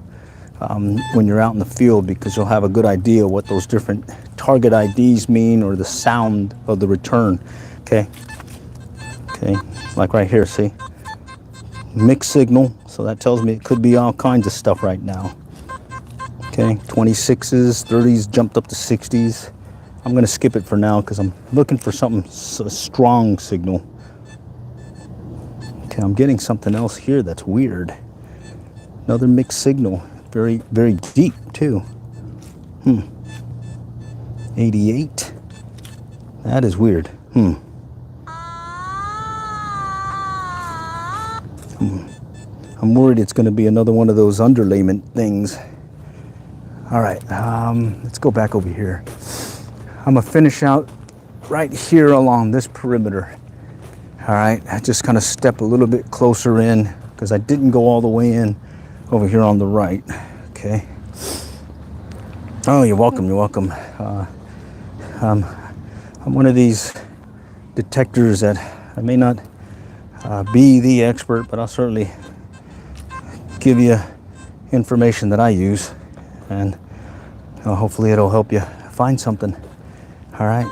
when you're out in the field, because you'll have a good idea what those different target IDs mean, or the sound of the return. Okay, like right here, see, mixed signal, so that tells me it could be all kinds of stuff right now. Okay, 26s, 30s, jumped up to 60s. I'm going to skip it for now because I'm looking for something, a strong signal. Okay, I'm getting something else here that's weird. Another mixed signal, very, very deep too. 88. That is weird. I'm worried it's going to be another one of those underlayment things. All right, let's go back over here. I'm gonna finish out right here along this perimeter. All right, I just kind of step a little bit closer in because I didn't go all the way in over here on the right. Okay. Oh, you're welcome. You're welcome. I'm one of these detectors that I may not be the expert, but I'll certainly give you information that I use, and hopefully it'll help you find something. All right,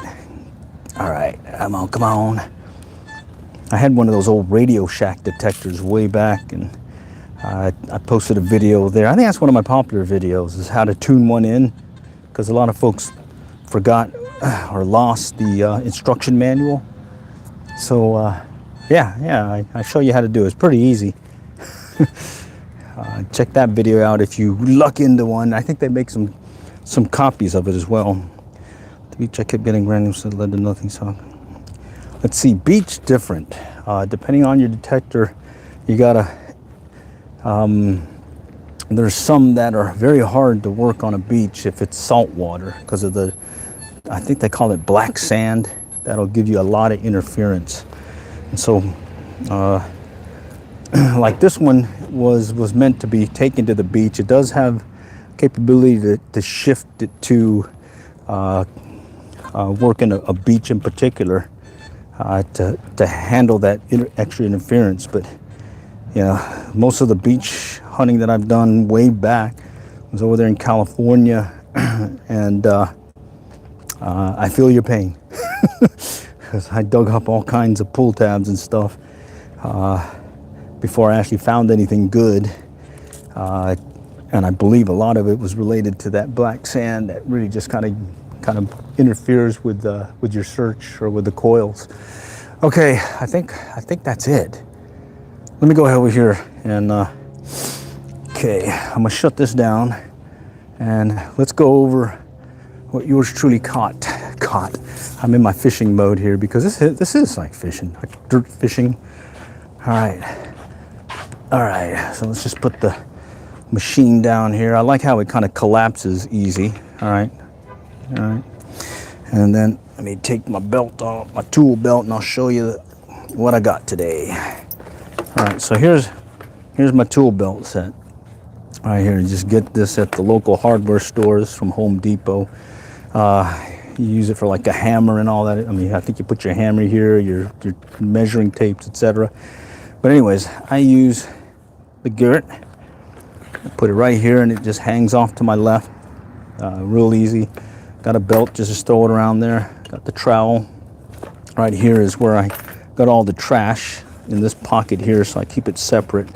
come on. I had one of those old Radio Shack detectors way back, and I posted a video there. I think that's one of my popular videos, is how to tune one in, because a lot of folks forgot or lost the instruction manual. So I show you how to do it. It's pretty easy. Check that video out if you luck into one. I think they make some copies of it as well. The beach I kept getting random, so it led to nothing. So let's see, beach different. Depending on your detector, you gotta. There's some that are very hard to work on a beach if it's salt water, because of the, I think they call it black sand. That'll give you a lot of interference. And so, like this one was meant to be taken to the beach. It does have capability to shift it to work in a beach in particular, to handle that extra interference. But most of the beach hunting that I've done way back was over there in California, and I feel your pain, because I dug up all kinds of pull tabs and stuff before I actually found anything good, and I believe a lot of it was related to that black sand that really just kind of interferes with your search or with the coils. Okay, I think that's it. Let me go over here and okay, I'm gonna shut this down, and let's go over what yours truly caught. I'm in my fishing mode here, because this is like fishing, like dirt fishing. All right, so let's just put the machine down here. I like how it kind of collapses easy. All right, and then let me take my belt off, my tool belt, and I'll show you what I got today. All right, so here's my tool belt set. All right, here, you just get this at the local hardware stores from Home Depot. You use it for like a hammer and all that. I mean, I think you put your hammer here, your measuring tapes, etc. But anyways, I use the Garrett. I put it right here, and it just hangs off to my left. Real easy. Got a belt, just throw it around there. Got the trowel. Right here is where I got all the trash in this pocket here, so I keep it separate.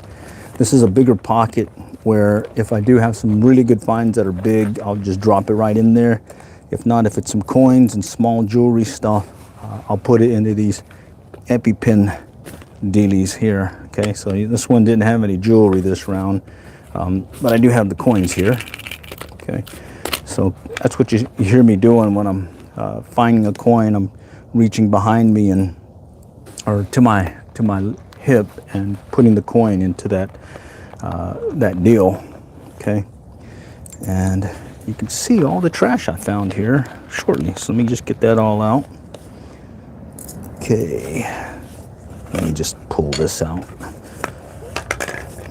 This is a bigger pocket where if I do have some really good finds that are big, I'll just drop it right in there. If not, if it's some coins and small jewelry stuff, I'll put it into these EpiPen dealies here. Okay, so this one didn't have any jewelry this round, but I do have the coins here. Okay, so that's what you hear me doing when I'm finding a coin. I'm reaching behind me or to my hip and putting the coin into that deal. Okay, and you can see all the trash I found here shortly. So let me just get that all out. Okay, let me just pull this out.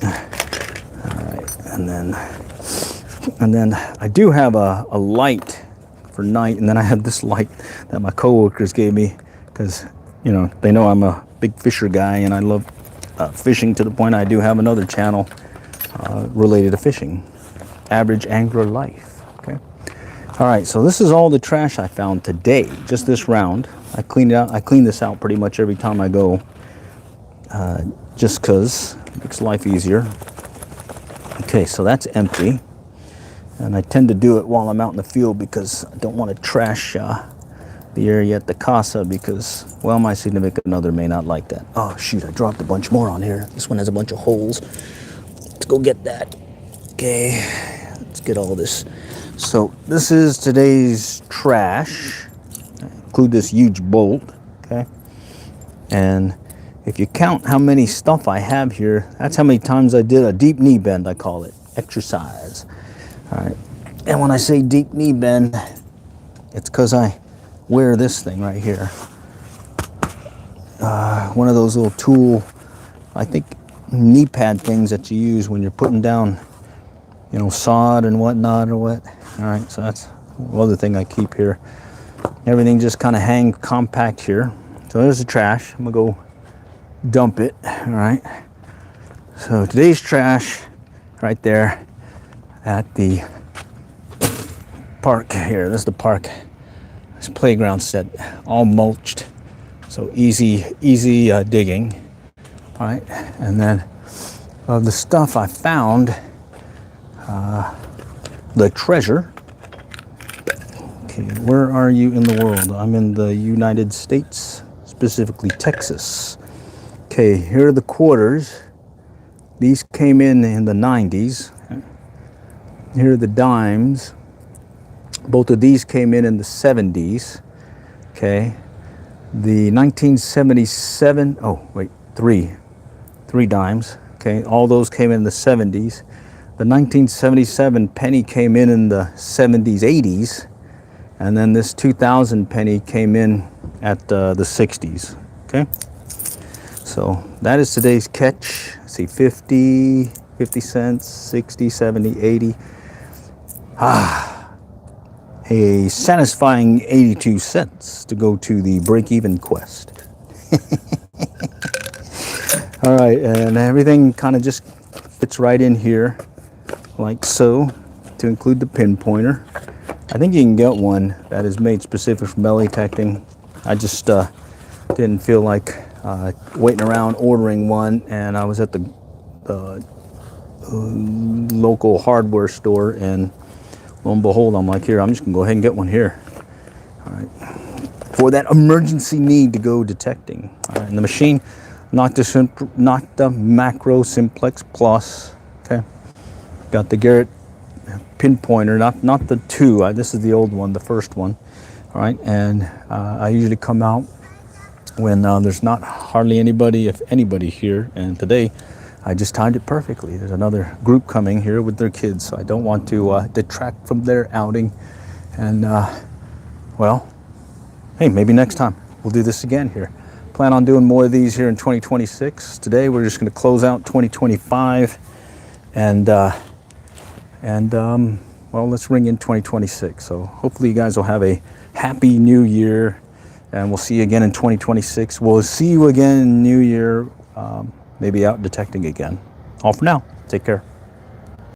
All right, and then I do have a light for night, and then I have this light that my coworkers gave me because, you know, they know I'm a big fisher guy and I love fishing to the point I do have another channel related to fishing, Average Angler Life. Okay. All right, so this is all the trash I found today, just this round. I cleaned this out pretty much every time I go, just because it makes life easier. Okay, so that's empty. And I tend to do it while I'm out in the field because I don't want to trash the area at the casa because, well, my significant other may not like that. Oh, shoot, I dropped a bunch more on here. This one has a bunch of holes. Let's go get that. Okay, let's get all this. So this is today's trash. Include this huge bolt, okay? And if you count how many stuff I have here, that's how many times I did a deep knee bend, I call it, exercise. All right, and when I say deep knee bend, it's because I wear this thing right here. One of those little tool, I think, knee pad things that you use when you're putting down, you know, sod and whatnot or what. All right, so that's another thing I keep here. Everything just kind of hangs compact here. So there's the trash. I'm gonna go dump it. All right. So today's trash right there at the park here. This is the park. This playground set, all mulched, so easy digging. All right, and then of the stuff I found, the treasure. Okay, where are you in the world? I'm in the United States, specifically Texas. Okay, here are the quarters. These came in the 90s. Here are the dimes. Both of these came in the 70s. Okay. The 1977, oh, wait, three dimes. Okay, all those came in the 70s. The 1977 penny came in the 70s, 80s. And then this 2000 penny came in at the 60s. Okay. So that is today's catch. Let's see, 50 cents, 60, 70, 80. A satisfying 82 cents to go to the break-even quest. All right, and everything kind of just fits right in here, like so, to include the pinpointer. I think you can get one that is made specific for belly detecting. I just didn't feel like waiting around ordering one, and I was at the local hardware store, and lo and behold, I'm like, here, I'm just gonna go ahead and get one here. All right, for that emergency need to go detecting. All right, and the machine, not the Macro Simplex Plus. Okay, got the Garrett pinpointer, not the two. This is the old one, the first one. All right, and I usually come out when there's not hardly anybody, if anybody here. And today, I just timed it perfectly. There's another group coming here with their kids, so I don't want to detract from their outing. And, well, hey, maybe next time we'll do this again here. Plan on doing more of these here in 2026. Today, we're just going to close out 2025. And well, let's ring in 2026. So hopefully you guys will have a happy new year. And we'll see you again in 2026. We'll see you again in New Year. Maybe out detecting again. All for now. Take care.